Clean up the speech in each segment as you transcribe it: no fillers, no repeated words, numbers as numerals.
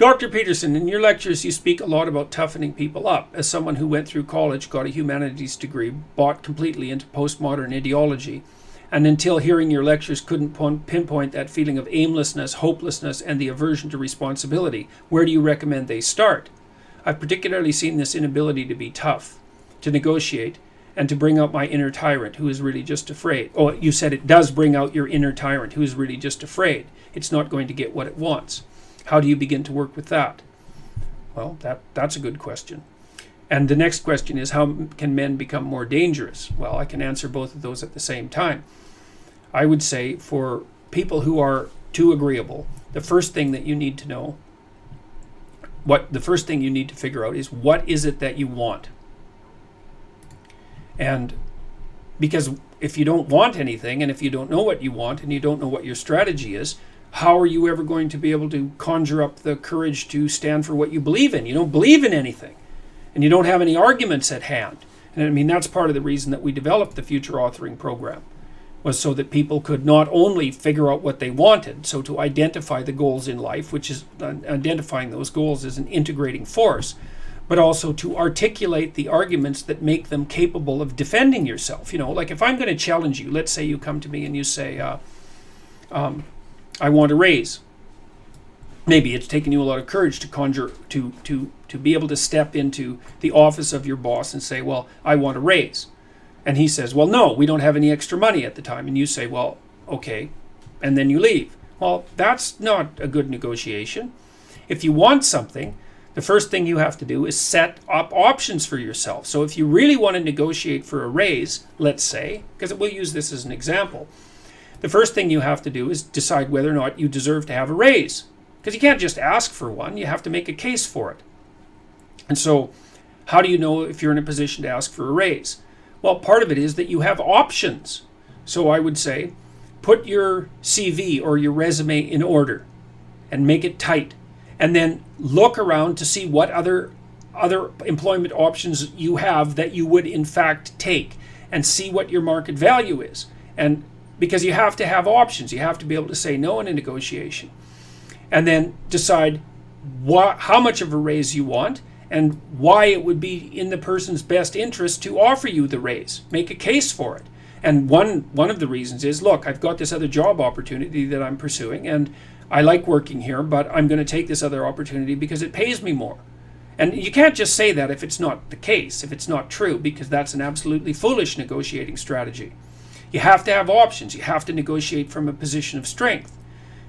Dr. Peterson, in your lectures you speak a lot about toughening people up. As someone who went through college, got a humanities degree, bought completely into postmodern ideology, and until hearing your lectures couldn't pinpoint that feeling of aimlessness, hopelessness, and the aversion to responsibility, where do you recommend they start? I've particularly seen this inability to be tough, to negotiate, and to bring out my inner tyrant who is really just afraid. Oh, you said it does bring out your inner tyrant who is really just afraid. It's not going to get what it wants. How do you begin to work with that? Well, that's a good question. And the next question is, how can men become more dangerous? Well, I can answer both of those at the same time. I would say for people who are too agreeable, the first thing that you need to know, the first thing you need to figure out is, what is it that you want? And because if you don't want anything, and if you don't know what you want, and you don't know what your strategy is, how are you ever going to be able to conjure up the courage to stand for what you believe in? You don't believe in anything, and you don't have any arguments at hand. And I mean, that's part of the reason that we developed the Future Authoring Program, was so that people could not only figure out what they wanted, so to identify the goals in life, which is identifying those goals as an integrating force, but also to articulate the arguments that make them capable of defending yourself. You know, like if I'm going to challenge you, let's say you come to me and you say, I want a raise. Maybe it's taken you a lot of courage to conjure, to be able to step into the office of your boss and say, well, I want a raise. And he says, well, no, we don't have any extra money at the time. And you say, well, okay. And then you leave. Well, that's not a good negotiation. If you want something, the first thing you have to do is set up options for yourself. So if you really want to negotiate for a raise, let's say, because we'll use this as an example, the first thing you have to do is decide whether or not you deserve to have a raise. Because you can't just ask for one, you have to make a case for it. And so, how do you know if you're in a position to ask for a raise? Well, part of it is that you have options. So I would say, put your CV or your resume in order and make it tight. And then look around to see what other employment options you have that you would in fact take, and see what your market value is. And because you have to have options, you have to be able to say no in a negotiation. And then decide how much of a raise you want and why it would be in the person's best interest to offer you the raise. Make a case for it. And one of the reasons is, look, I've got this other job opportunity that I'm pursuing, and I like working here, but I'm going to take this other opportunity because it pays me more. And you can't just say that if it's not the case, if it's not true, because that's an absolutely foolish negotiating strategy. You have to have options. You have to negotiate from a position of strength.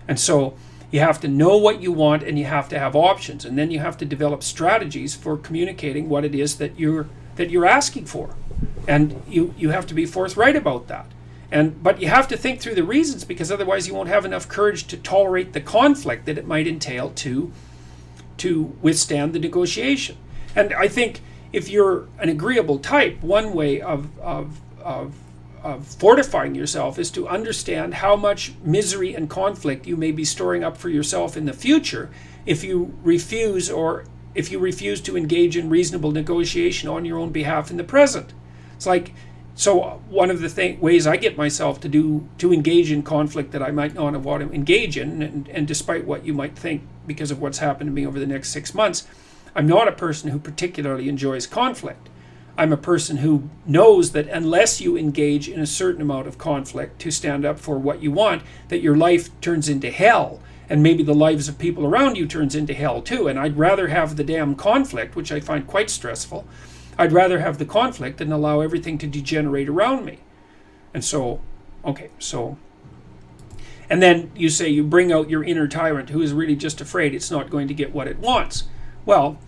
And so you have to know what you want, and you have to have options. And then you have to develop strategies for communicating what it is that you're asking for. And you have to be forthright about that. But you have to think through the reasons, because otherwise you won't have enough courage to tolerate the conflict that it might entail to withstand the negotiation. And I think if you're an agreeable type, one way of fortifying yourself is to understand how much misery and conflict you may be storing up for yourself in the future if you refuse to engage in reasonable negotiation on your own behalf in the present. It's like, so one of the ways I get myself to engage in conflict that I might not want to engage in, and despite what you might think because of what's happened to me over the next 6 months, I'm not a person who particularly enjoys conflict. I'm a person who knows that unless you engage in a certain amount of conflict to stand up for what you want, that your life turns into hell, and maybe the lives of people around you turns into hell too. And I'd rather have the damn conflict, which I find quite stressful. I'd rather have the conflict than allow everything to degenerate around me. And so, and then you say you bring out your inner tyrant who is really just afraid it's not going to get what it wants. Well,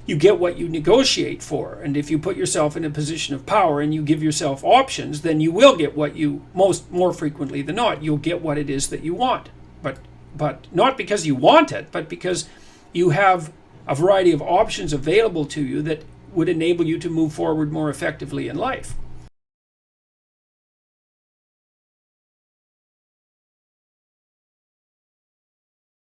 you get what you negotiate for. And if you put yourself in a position of power and you give yourself options, then you will get what you, more frequently than not, you'll get what it is that you want. But not because you want it, but because you have a variety of options available to you that would enable you to move forward more effectively in life.